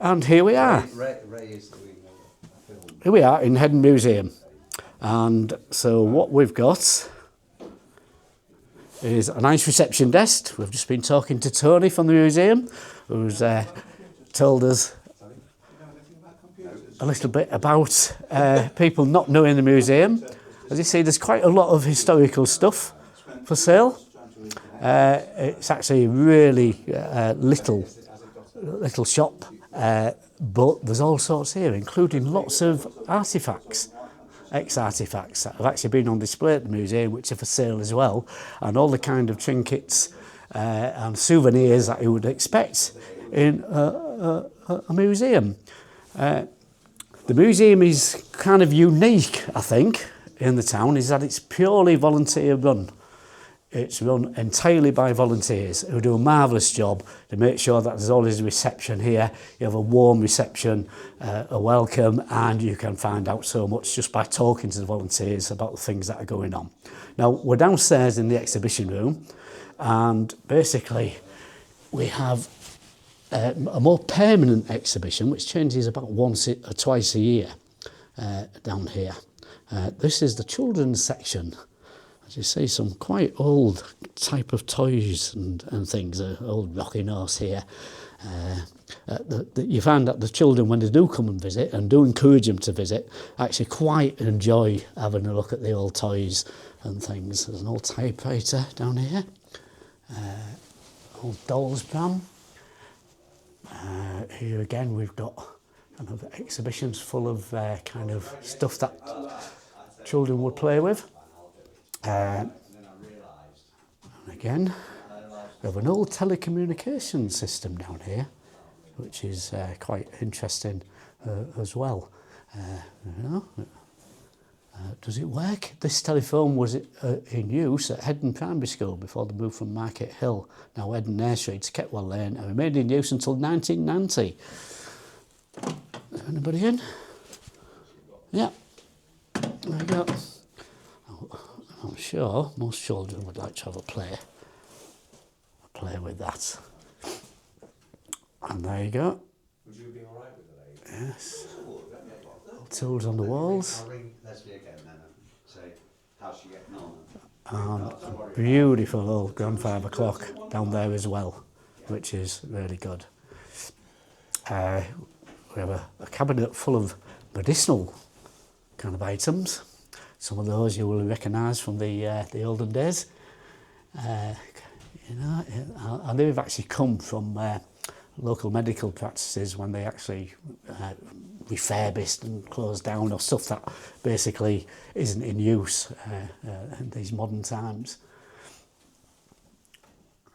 And here we are. Ray is doing a film. Here we are in Hedon Museum. And so what we've got is a nice reception desk. We've just been talking to Tony from the museum, who's told us a little bit about people not knowing the museum. As you see, there's quite a lot of historical stuff for sale. It's actually a really little shop, but there's all sorts here, including lots of artefacts, ex-artefacts that have actually been on display at the museum, which are for sale as well, and all the kind of trinkets and souvenirs that you would expect in a museum. The museum is kind of unique, I think, in the town, is that it's purely volunteer run. It's run entirely by volunteers who do a marvellous job to make sure that there's always a reception here. You have a warm reception, a welcome, and you can find out so much just by talking to the volunteers about the things that are going on. Now, we're downstairs in the exhibition room, and basically we have a more permanent exhibition which changes about once or twice a year down here. This is the children's section. As you see, some quite old type of toys and things, old rocking horse here. You find that the children, when they do come and visit, and do encourage them to visit, actually quite enjoy having a look at the old toys and things. There's an old typewriter down here, old doll's pram. Here again we've got kind of exhibitions full of kind of stuff that children would play with. And again, we have an old telecommunication system down here, which is quite interesting as well. Does it work? This telephone was in use at Hedon Primary School before the move from Market Hill, now Hedon Nursery, to Ketwell Lane, and remained in use until 1990. Is there anybody in? Yeah. There we go. I'm sure most children would like to have a play with that. And there you go. Would you be all right with the lady? Yes. Tools on the walls. I'll ring Leslie again then and say, how's she getting on? A beautiful old grandfather clock down there as well, which is really good. We have a cabinet full of medicinal kind of items. Some of those you will recognise from the olden days. And they've actually come from local medical practices when they actually refurbished and closed down, or stuff that basically isn't in use in these modern times.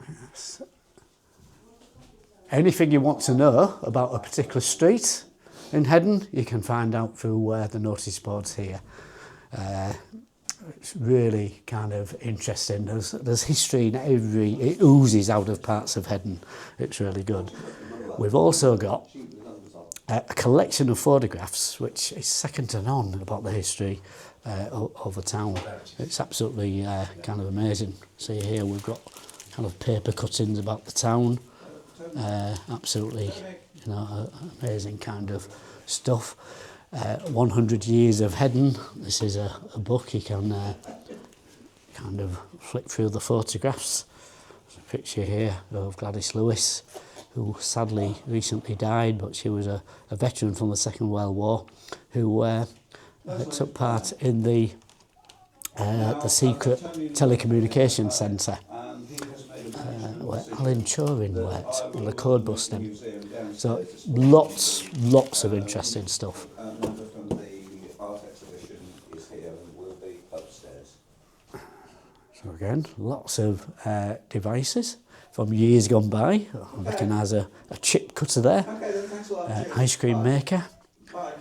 Yes. Anything you want to know about a particular street in Hedon, you can find out through the notice boards here. It's really kind of interesting. There's history in it oozes out of parts of Hedon. It's really good. We've also got a collection of photographs which is second to none about the history of the town. It's absolutely kind of amazing. See here we've got kind of paper cuttings about the town. Absolutely, amazing kind of stuff. 100 Years of Hedon. This is a book. You can kind of flick through the photographs. There's a picture here of Gladys Lewis, who sadly recently died, but she was a veteran from the Second World War who took part in the secret telecommunication centre where Alan Turing worked on the code busting. So lots of interesting stuff. The art exhibition is here and will be upstairs. So again, lots of devices from years gone by. I recognise a chip cutter there, Okay, then, thanks a lot. ice cream maker. Bye.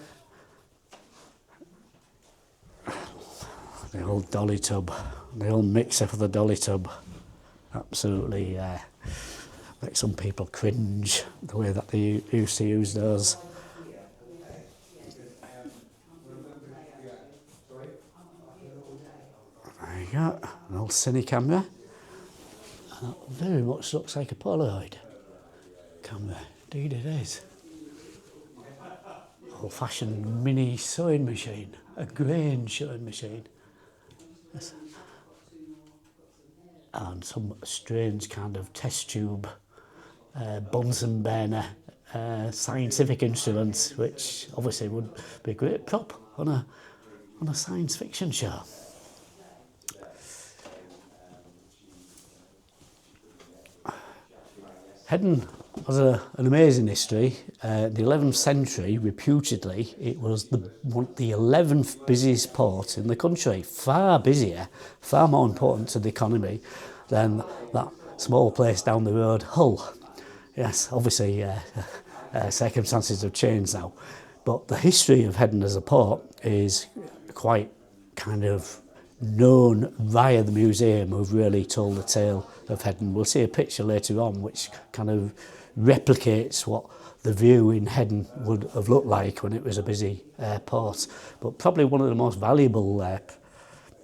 The old dolly tub, the old mixer for the dolly tub. Absolutely make some people cringe the way that they used to use those. There you go, an old cine camera. That very much looks like a Polaroid camera. Indeed it is. old-fashioned mini sewing machine, a grain sewing machine. Yes. And some strange kind of test tube, Bunsen burner, scientific instruments, which obviously would be a great prop on a science fiction show. Hedon has an amazing history. The 11th century, reputedly, it was the 11th busiest port in the country. Far busier, far more important to the economy than that small place down the road, Hull. Yes, obviously circumstances have changed now. But the history of Hedon as a port is quite kind of known via the museum, who've really told the tale of Hedon. We'll see a picture later on which kind of replicates what the view in Hedon would have looked like when it was a busy port. But probably one of the most valuable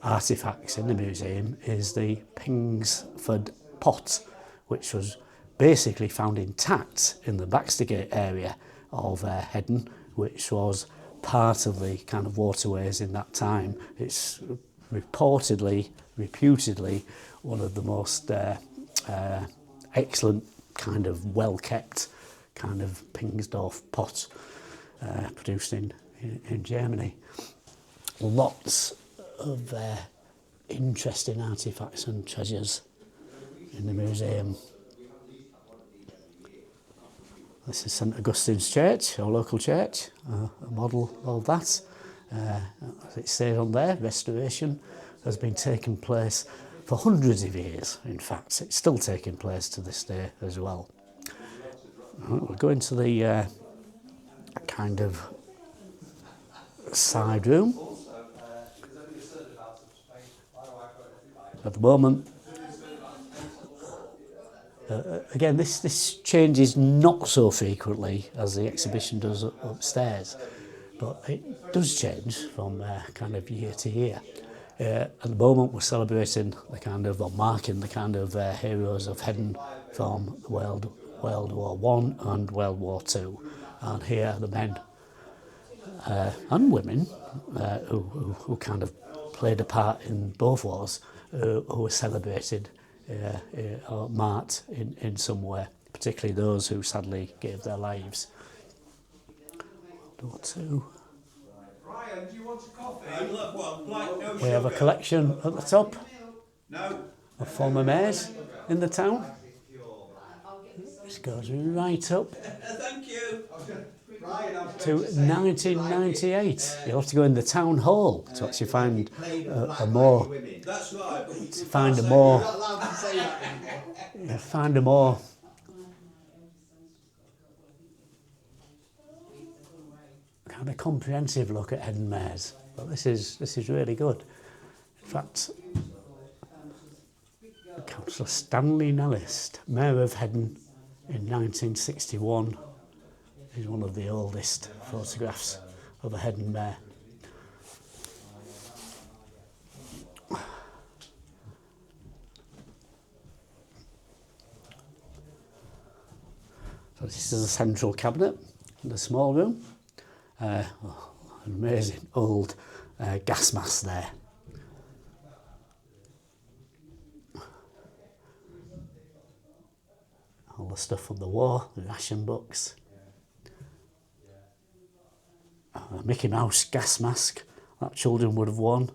artefacts in the museum is the Pingsford pot, which was basically found intact in the Baxtergate area of Hedon, which was part of the kind of waterways in that time. It's reputedly one of the most excellent kind of well-kept kind of Pingsdorf pot produced in Germany. Lots of interesting artefacts and treasures in the museum. This is St Augustine's Church, our local church, a model of that. As it says on there, restoration has been taking place for hundreds of years. In fact, it's still taking place to this day as well. We'll go into the kind of side room. At the moment, again, this changes not so frequently as the exhibition does upstairs, but it does change from kind of year to year. At the moment, we're celebrating the kind of, or marking the kind of heroes of Hedon from World War One and World War Two, and here are the men and women who kind of played a part in both wars, who were celebrated or marked in some way, particularly those who sadly gave their lives. World War Two. Ryan, do you want a coffee? I'd love one. Like, no We have a collection at the top of former mayors in the town. This goes right up Thank you. to 1998. You'll have to go in the town hall to actually find a more. That's right. To find a more. Find a more. Kind of comprehensive look at Hedon mayors, but this is really good. In fact, Councillor Stanley Nellist, Mayor of Hedon in 1961, is one of the oldest photographs of a Hedon mayor. So this is a central cabinet in the small room. An amazing old gas mask there. All the stuff from the war, the ration books. A Mickey Mouse gas mask that children would have worn.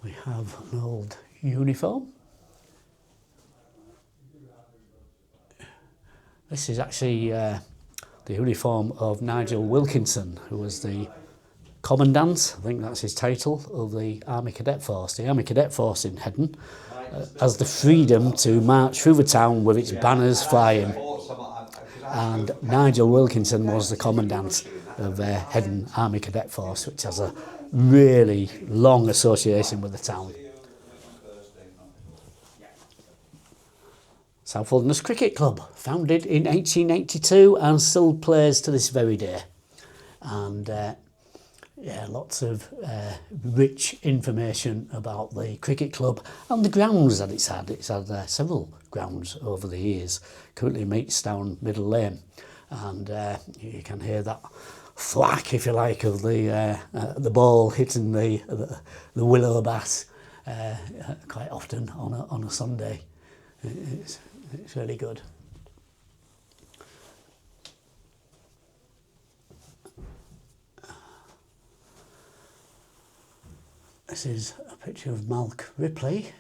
We have an old uniform. This is actually the uniform of Nigel Wilkinson, who was the Commandant, I think that's his title, of the Army Cadet Force. The Army Cadet Force in Hedon has the freedom to march through the town with its banners flying. And Nigel Wilkinson was the Commandant of Hedon Army Cadet Force, which has a really long association with the town. South Wilderness Cricket Club, founded in 1882 and still plays to this very day. And yeah, lots of rich information about the cricket club and the grounds that it's had. It's had several grounds over the years. Currently meets down Middle Lane, and you can hear that thwack, if you like, of the ball hitting the willow bat quite often on a Sunday. It's really good. This is a picture of Malk Ripley.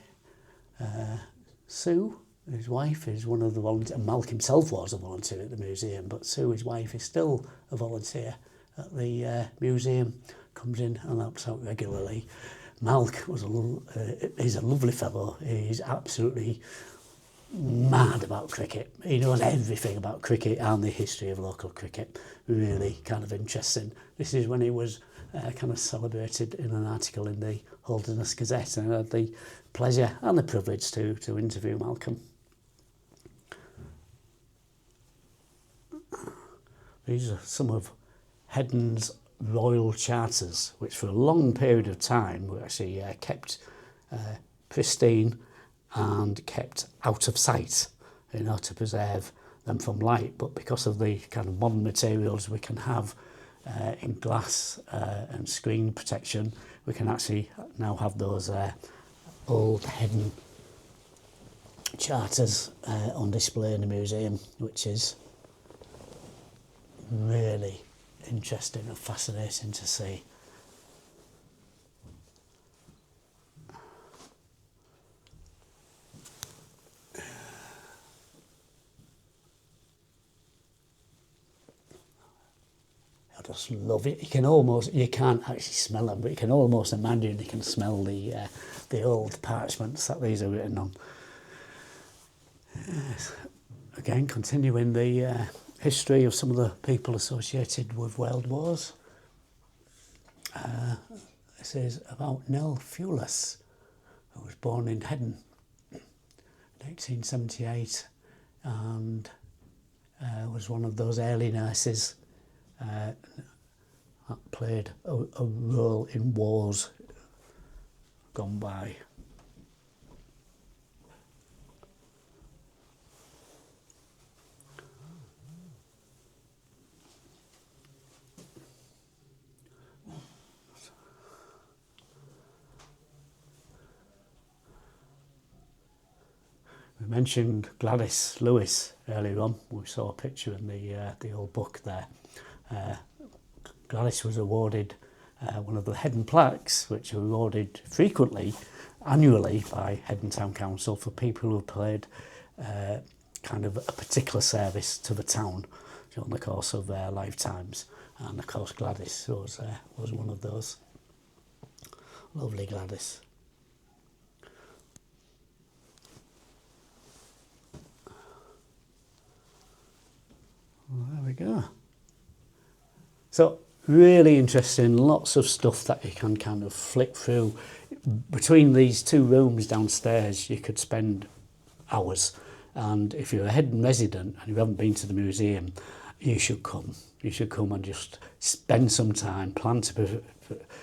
Sue, his wife, is one of the volunteers. Malk himself was a volunteer at the museum, but Sue, his wife, is still a volunteer at the museum. Comes in and helps out regularly. Malk was he's a lovely fellow. He's absolutely mad about cricket. He knows everything about cricket and the history of local cricket. Really kind of interesting. This is when he was kind of celebrated in an article in the Holderness Gazette, and I had the pleasure and the privilege to interview Malcolm. These are some of Hedon's royal charters, which for a long period of time were actually kept pristine and kept out of sight, you know, to preserve them from light. But because of the kind of modern materials we can have in glass and screen protection, we can actually now have those old Hedon charters on display in the museum, which is really interesting and fascinating to see. I just love it. You can't actually smell them, but you can almost imagine you can smell the old parchments that these are written on. Yes. Again, continuing the history of some of the people associated with World Wars. This is about Nell Fewless, who was born in Hedon in 1878 and was one of those early nurses that played a role in wars gone by. We mentioned Gladys Lewis earlier on. We saw a picture in the old book there. Gladys was awarded one of the Hedon plaques, which are awarded frequently, annually, by Hedon Town Council for people who played kind of a particular service to the town during the course of their lifetimes. And of course Gladys was one of those. Lovely Gladys. Well, there we go. So really interesting, lots of stuff that you can kind of flick through. Between these two rooms downstairs you could spend hours, and if you're a Hedon resident and you haven't been to the museum, you should come. You should come and just spend some time, plan to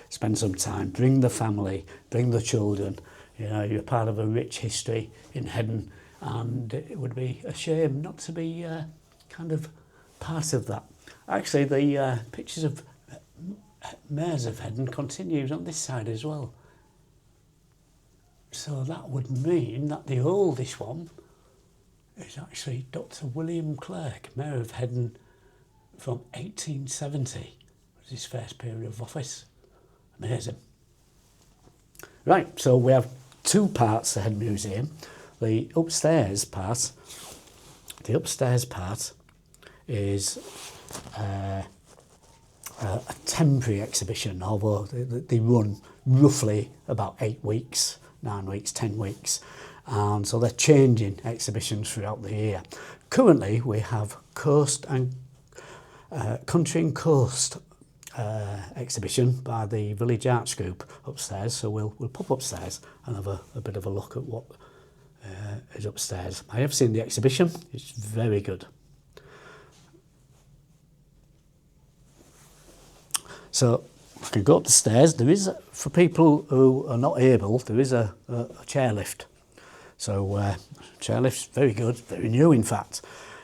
spend some time, bring the family, bring the children. You know, you're part of a rich history in Hedon, and it would be a shame not to be kind of part of that. Actually, the pictures of mayors of Hedon continues on this side as well. So that would mean that the oldest one is actually Dr. William Clerk, Mayor of Hedon from 1870. Was his first period of office. Amazing. Right, so we have two parts of the Hedon Museum. The upstairs part is a temporary exhibition, although they run roughly about 8 weeks, 9 weeks, 10 weeks. And so they're changing exhibitions throughout the year. Currently, we have Coast and Country and Coast exhibition by the Village Arts Group upstairs. So we'll pop upstairs and have a bit of a look at what is upstairs. I have seen the exhibition. It's very good. So I can go up the stairs. There is, for people who are not able, there is a chairlift. So chairlift's very good, very new in fact,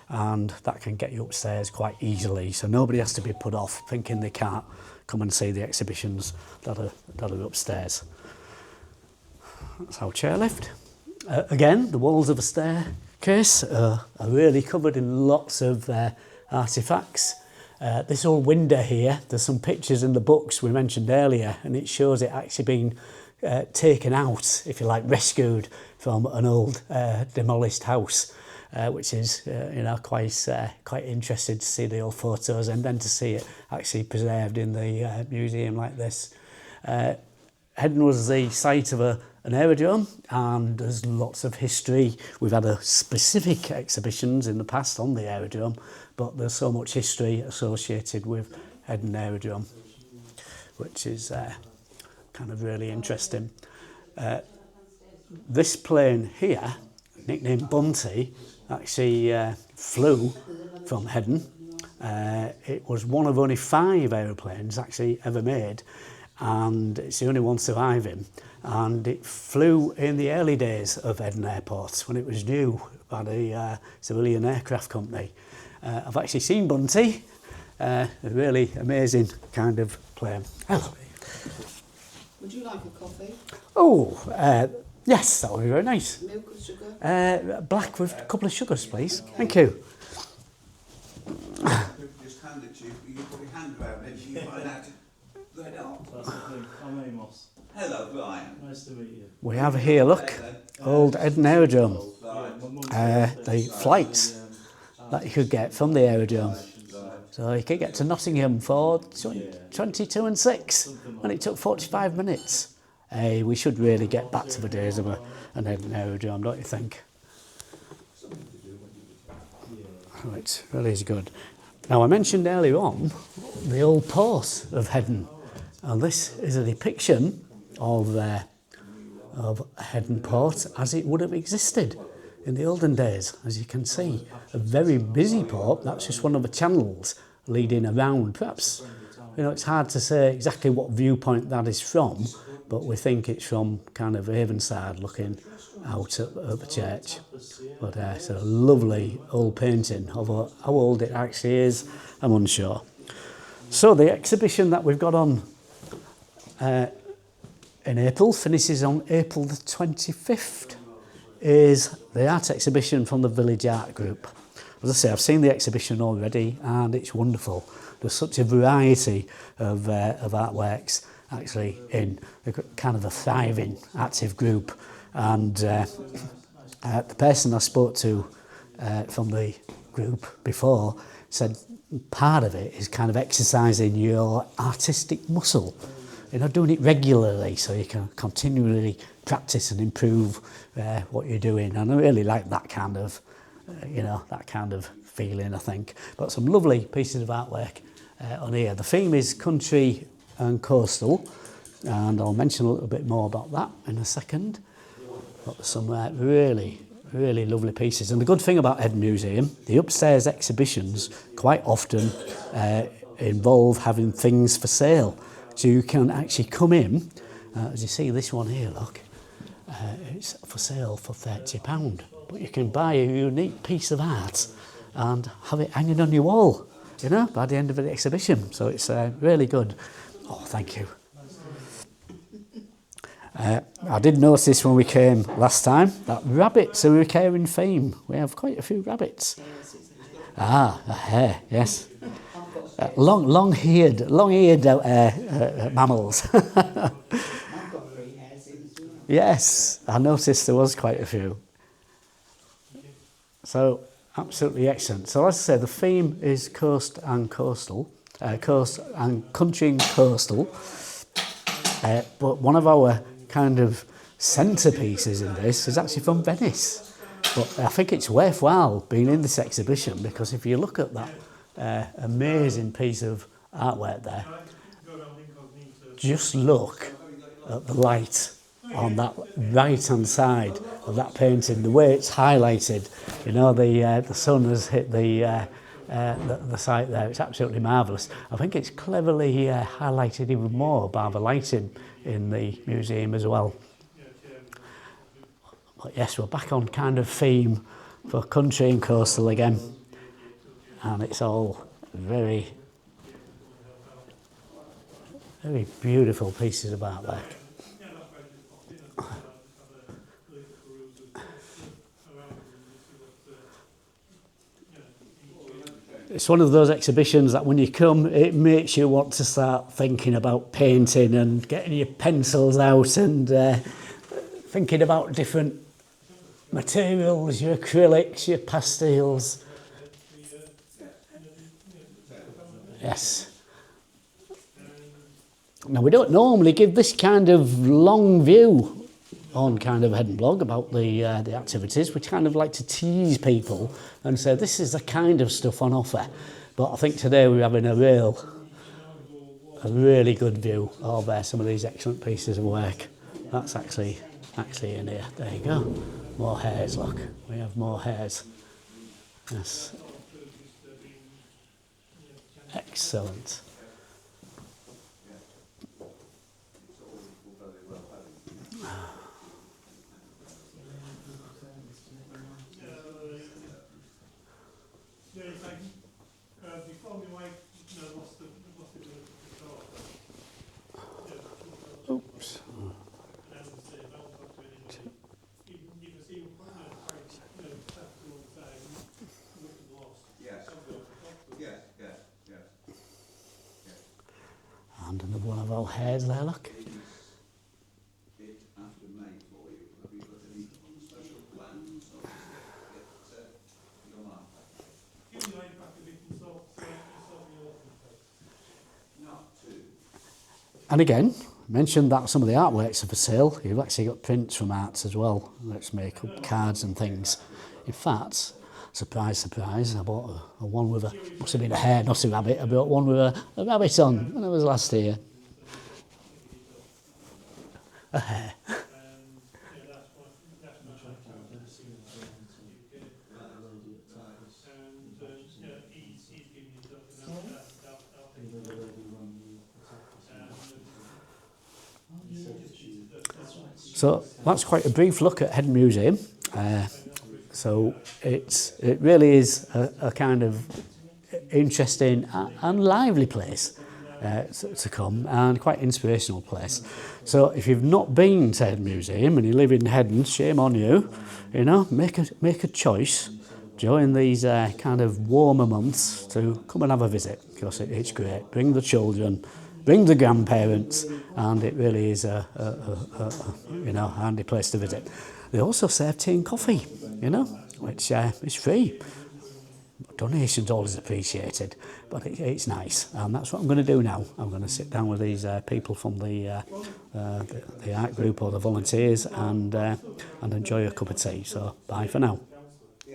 and that can get you upstairs quite easily. So nobody has to be put off thinking they can't come and see the exhibitions that are upstairs. That's our chairlift. Again, the walls of a staircase are really covered in lots of artefacts. This old window here, there's some pictures in the books we mentioned earlier, and it shows it actually being taken out, if you like, rescued from an old demolished house, which is quite interesting to see the old photos and then to see it actually preserved in the museum like this. Hedon was the site of an aerodrome, and there's lots of history. We've had a specific exhibitions in the past on the aerodrome, but there's so much history associated with Hedon Aerodrome, which is kind of really interesting. This plane here, nicknamed Bunty, actually flew from Hedon. It was one of only 5 aeroplanes actually ever made, and it's the only one surviving. And it flew in the early days of Hedon Airport when it was new by the Civilian Aircraft Company. I've actually seen Bunty, a really amazing kind of plane. Hello. Would you like a coffee? Oh, yes, that would be very nice. Milk or sugar? Black with a couple of sugars, please. Okay. Thank you. Just hand it to you. You put your hand around it, you find out. Right up. That's the thing. I'm Amos. Hello, Brian. Nice to meet you. We have here, look, old Hedon Aerodrome. The flights that you could get from the aerodrome. So you could get to Nottingham for 22 and 6, and it took 45 minutes. We should really get back to the days of an Hedon Aerodrome, don't you think? Oh, it really is good. Now, I mentioned earlier on the old port of Hedon, and this is a depiction of Hedon Port as it would have existed in the olden days. As you can see, a very busy port. That's just one of the channels leading around. Perhaps, you know, it's hard to say exactly what viewpoint that is from, but we think it's from kind of Avonside looking out at the church. But it's a lovely old painting. Although how old it actually is, I'm unsure. So the exhibition that we've got on in April, finishes on April the 25th, is the art exhibition from the Village Art Group. As I say, I've seen the exhibition already and it's wonderful. There's such a variety of artworks actually in kind of a thriving, active group. And the person I spoke to from the group before said part of it is kind of exercising your artistic muscle. You know, doing it regularly so you can continually practice and improve what you're doing. And I really like that kind of, that kind of feeling, I think. But some lovely pieces of artwork on here. The theme is country and coastal, and I'll mention a little bit more about that in a second. But some really lovely pieces. And the good thing about Hedon Museum, the upstairs exhibitions quite often involve having things for sale. So you can actually come in, as you see this one here, look, it's for sale for £30. But you can buy a unique piece of art and have it hanging on your wall, you know, by the end of the exhibition. So it's really good. Oh, thank you. I did notice when we came last time that rabbits are a recurring theme. We have quite a few rabbits. Ah, a hare, yes. Long-eared mammals. I've got 3 hairs in as well. Yes, I noticed there was quite a few. So, absolutely excellent. So, as I say, the theme is coast and coastal, coast and country and coastal. But one of our kind of centerpieces in this is actually from Venice. But I think it's worthwhile being in this exhibition because if you look at that amazing piece of artwork there, just look at the light on that right hand side of that painting, the way it's highlighted. You know, the sun has hit the the site there. It's absolutely marvellous. I think it's cleverly highlighted even more by the lighting in the museum as well. But yes, we're back on kind of theme for country and coastal again, and it's all very, very beautiful pieces about that. It's one of those exhibitions that when you come, it makes you want to start thinking about painting and getting your pencils out and thinking about different materials, your acrylics, your pastels. Yes. Now, we don't normally give this kind of long view on kind of Hedon blog about the activities. We kind of like to tease people and say this is the kind of stuff on offer. But I think today we're having a really good view of some of these excellent pieces of work. That's actually in here. There you go. More hairs, look. We have more hairs. Yes. Excellent. Oops. And another one of our hairs there, look. And again, I mentioned that some of the artworks are for sale. You've actually got prints from arts as well. Let's make up cards and things. In fact, surprise, surprise, I bought a one with a, must have been a hare, not a rabbit. I bought one with a rabbit on when I was last here. A hare. So that's quite a brief look at Hedon Museum. So it really is a kind of interesting and lively place to come, and quite inspirational place. So if you've not been to Hedon Museum and you live in Hedon, shame on you. You know, make a choice during these kind of warmer months to come and have a visit, because it's great. Bring the children, bring the grandparents, and it really is a handy place to visit. They also serve tea and coffee, you know, which is free. Donations always appreciated, but it's nice, and that's what I'm going to do now. I'm going to sit down with these people from the art group or the volunteers and enjoy a cup of tea. So bye for now.